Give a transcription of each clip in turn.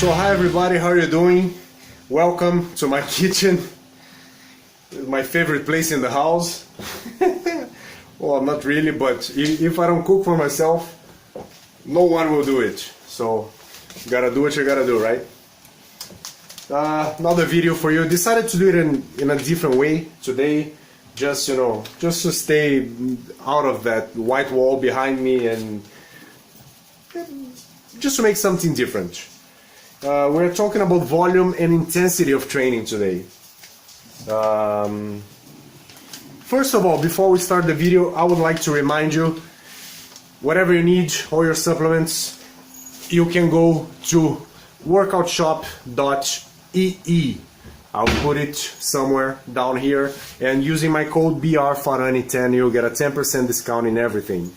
So hi everybody, how are you doing? Welcome to my kitchen, my favorite place in the house. Well, not really, but if I don't cook for myself, no one will do it. So you gotta do what you gotta do, right? Another video for you. Decided to do it in a different way today, just to stay out of that white wall behind me and just to make something different. We're talking about volume and intensity of training today. First of all, before we start the video, I would like to remind you, whatever you need, all your supplements, you can go to workoutshop.ee. I'll put it somewhere down here, and using my code BRFARANI10 you'll get a 10% discount in everything.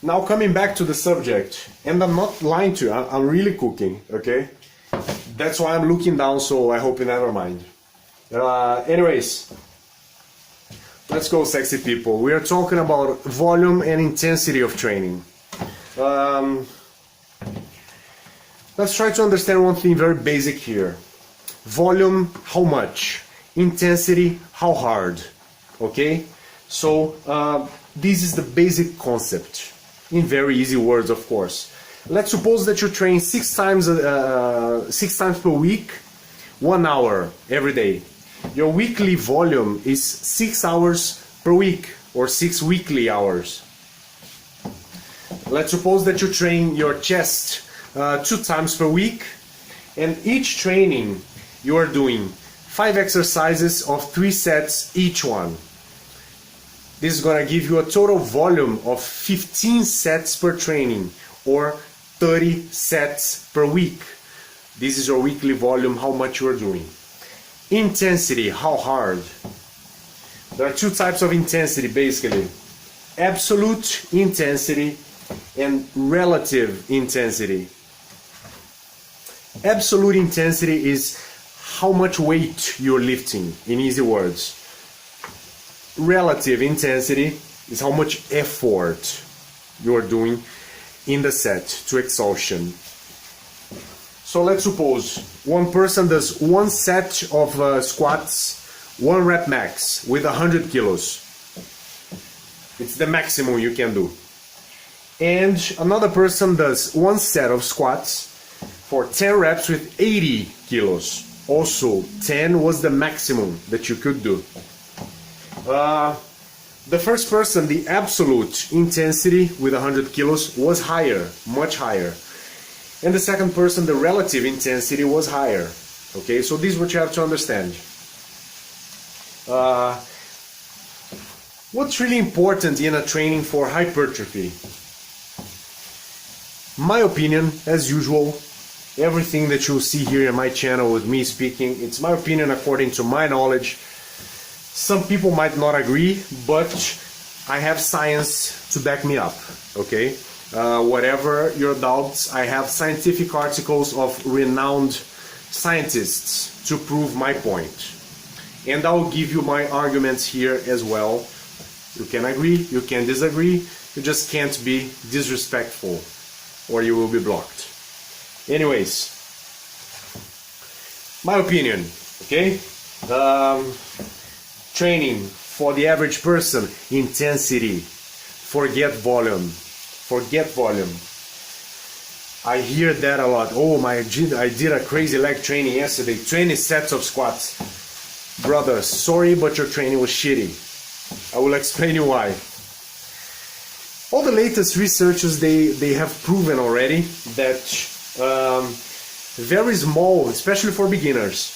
Now coming back to the subject, and I'm not lying to you, I'm really cooking, okay? That's why I'm looking down, so I hope you never mind. Anyways, let's go, sexy people. We are talking about volume and intensity of training. Let's try to understand one thing very basic here. Volume, how much? Intensity, how hard? Okay? So, this is the basic concept. In very easy words, of course. Let's suppose that you train six times per week, 1 hour every day. Your weekly volume is 6 hours per week, or 6 weekly hours. Let's suppose that you train your chest 2 times per week, and each training you are doing 5 exercises of 3 sets each one. This is going to give you a total volume of 15 sets per training, or 30 sets per week. This is your weekly volume, how much you are doing. Intensity, how hard? There are 2 types of intensity basically. Absolute intensity and relative intensity. Absolute intensity is how much weight you're lifting, in easy words. Relative intensity is how much effort you're doing in the set to exhaustion. So let's suppose one person does 1 set of squats, 1 rep max with 100 kilos. It's the maximum you can do. And another person does 1 set of squats for 10 reps with 80 kilos. Also, 10 was the maximum that you could do. The first person, the absolute intensity with 100 kilos was higher, much higher. And the second person, the relative intensity was higher. Okay, so this is what you have to understand. What's really important in a training for hypertrophy? My opinion, as usual, everything that you'll see here in my channel with me speaking, it's my opinion according to my knowledge. Some people might not agree, but I have science to back me up, okay? Whatever your doubts, I have scientific articles of renowned scientists to prove my point. And I'll give you my arguments here as well. You can agree, you can disagree, you just can't be disrespectful or you will be blocked. Anyways, my opinion, okay? Training for the average person, intensity, forget volume. Forget volume. I hear that a lot. Oh, I did a crazy leg training yesterday, 20 sets of squats. Brother, sorry, but your training was shitty. I will explain you why. All the latest researchers, they have proven already that very small, especially for beginners,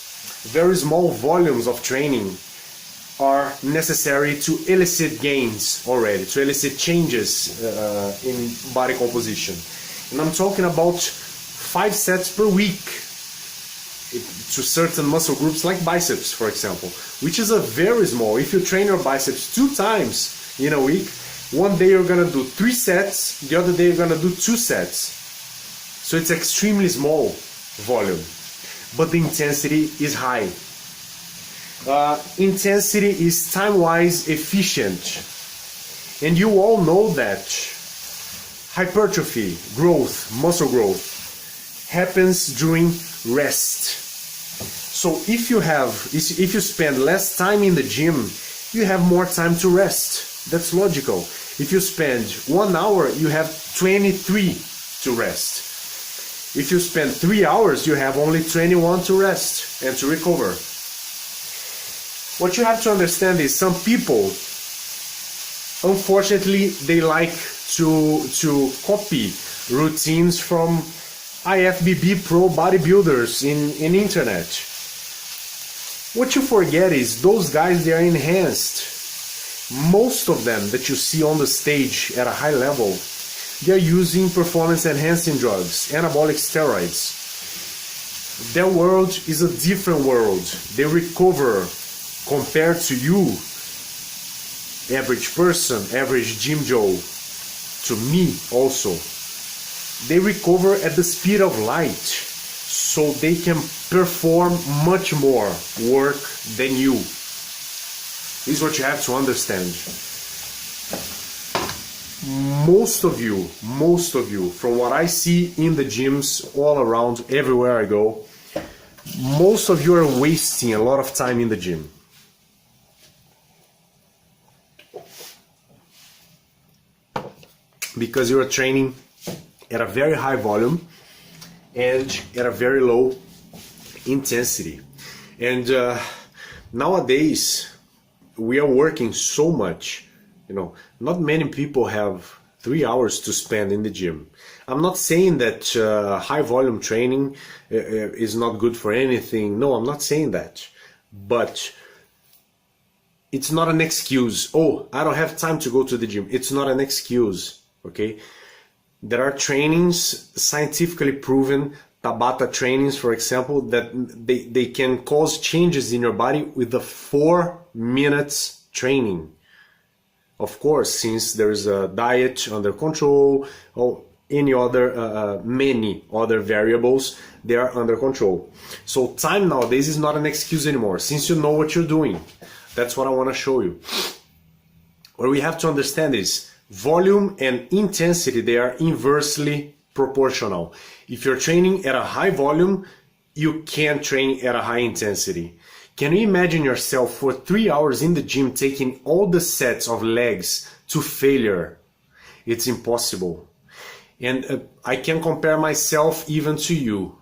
very small volumes of training are necessary to elicit gains already, to elicit changes in body composition. And I'm talking about 5 sets per week to certain muscle groups like biceps, for example, which is a very small. If you train your biceps 2 times in a week, one day you're gonna do 3 sets, the other day you're gonna do 2 sets. So it's extremely small volume, but the intensity is high. Intensity is time-wise efficient, and you all know that hypertrophy, growth, muscle growth, happens during rest. So if you spend less time in the gym, you have more time to rest. That's logical. If you spend 1 hour, you have 23 to rest. If you spend 3 hours, you have only 21 to rest and to recover. What you have to understand is some people, unfortunately, they like to copy routines from IFBB pro bodybuilders in internet. What you forget is those guys, they are enhanced. Most of them that you see on the stage at a high level, they are using performance enhancing drugs, anabolic steroids. Their world is a different world. They recover compared to you, average person, average gym Joe, to me also. They recover at the speed of light, so they can perform much more work than you. This is what you have to understand. Most of you, from what I see in the gyms all around, everywhere I go, most of you are wasting a lot of time in the gym. Because you are training at a very high volume and at a very low intensity. And nowadays we are working so much, not many people have 3 hours to spend in the gym. I'm not saying that high volume training is not good for anything. No, I'm not saying that. But it's not an excuse. Oh, I don't have time to go to the gym. It's not an excuse, okay? There are trainings, scientifically proven, Tabata trainings, for example, that they can cause changes in your body with the 4 minutes training. Of course, since there is a diet under control or any other, many other variables, they are under control. So time nowadays is not an excuse anymore, since you know what you're doing. That's what I want to show you. What we have to understand is volume and intensity, they are inversely proportional. If you're training at a high volume, you can't train at a high intensity. Can you imagine yourself for 3 hours in the gym taking all the sets of legs to failure? It's impossible. And I can compare myself even to you,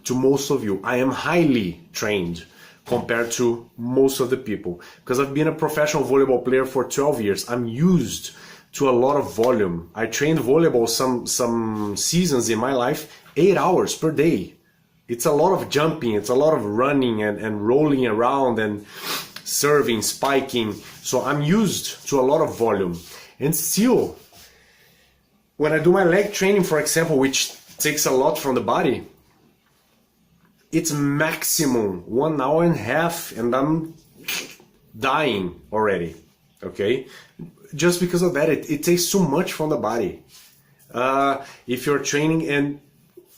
to most of you. I am highly trained compared to most of the people, because I've been a professional volleyball player for 12 years. I'm used to a lot of volume. I trained volleyball some seasons in my life, 8 hours per day. It's a lot of jumping, it's a lot of running and rolling around and serving, spiking. So I'm used to a lot of volume. And still, when I do my leg training, for example, which takes a lot from the body, it's maximum 1 hour and a half and I'm dying already, okay? Just because of that, it takes too much from the body. If you're training, and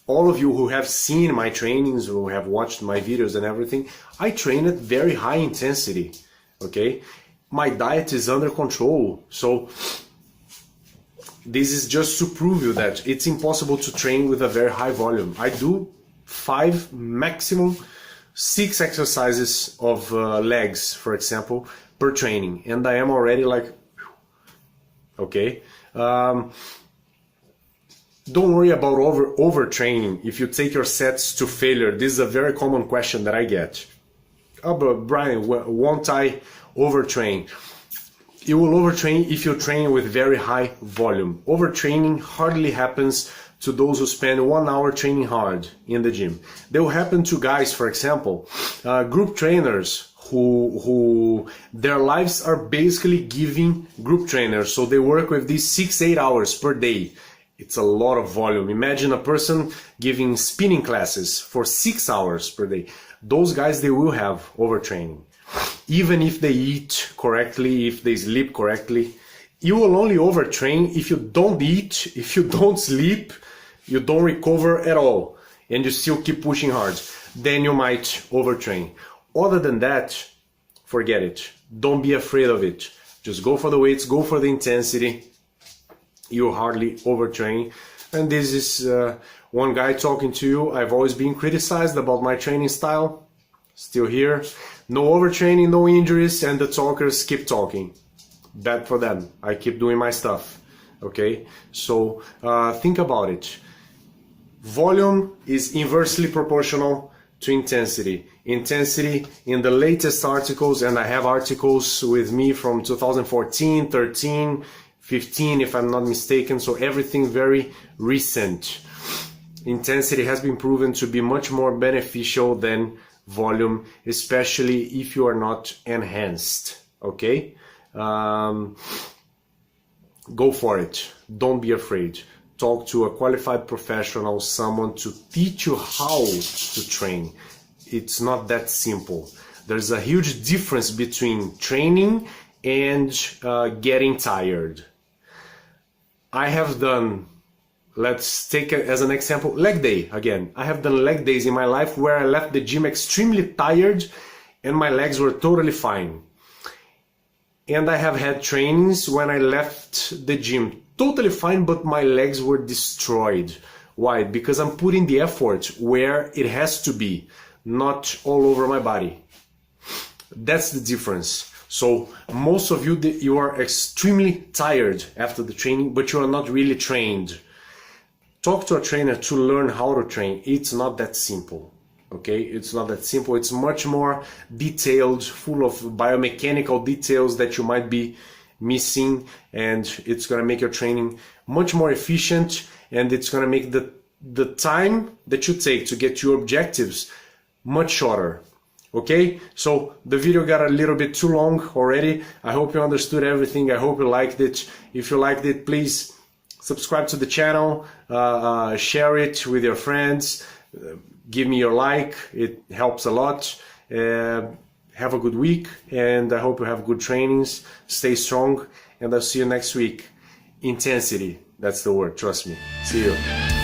all of you who have seen my trainings, who have watched my videos and everything, I train at very high intensity, okay? My diet is under control, so this is just to prove you that it's impossible to train with a very high volume. I do 5, maximum 6 exercises of legs, for example, per training, and I am already like, okay? Don't worry about overtraining if you take your sets to failure. This is a very common question that I get. Oh, but Brian, won't I overtrain? You will overtrain if you train with very high volume. Overtraining hardly happens to those who spend 1 hour training hard in the gym. They will happen to guys, for example, group trainers who their lives are basically giving group trainers. So they work with these 6-8 hours per day. It's a lot of volume. Imagine a person giving spinning classes for 6 hours per day. Those guys, they will have overtraining. Even if they eat correctly, if they sleep correctly, you will only overtrain if you don't eat, if you don't sleep, you don't recover at all, and you still keep pushing hard. Then you might overtrain. Other than that, forget it. Don't be afraid of it. Just go for the weights, go for the intensity. You hardly overtrain. And this is one guy talking to you. I've always been criticized about my training style. Still here. No overtraining, no injuries, and the talkers keep talking. Bad for them. I keep doing my stuff. Okay? So think about it. Volume is inversely proportional to intensity. Intensity in the latest articles, and I have articles with me from 2014, 13, 15 if I'm not mistaken, so everything very recent. Intensity has been proven to be much more beneficial than volume, especially if you are not enhanced. Okay? Go for it. Don't be afraid. Talk to a qualified professional, someone to teach you how to train. It's not that simple. There's a huge difference between training and getting tired. I have done, let's take it as an example, leg day again. I have done leg days in my life where I left the gym extremely tired and my legs were totally fine. And I have had trainings when I left the gym totally fine, but my legs were destroyed. Why? Because I'm putting the effort where it has to be, not all over my body. That's the difference. So most of you are extremely tired after the training, but you are not really trained. Talk to a trainer to learn how to train. It's not that simple. Okay, it's not that simple. It's much more detailed, full of biomechanical details that you might be missing, and it's going to make your training much more efficient, and it's going to make the time that you take to get your objectives much shorter. Okay, so the video got a little bit too long already. I hope you understood everything. I hope you liked it. If you liked it, please subscribe to the channel, share it with your friends, give me your like. It helps a lot. Have a good week, and I hope you have good trainings. Stay strong, and I'll see you next week. Intensity, that's the word, trust me. See you.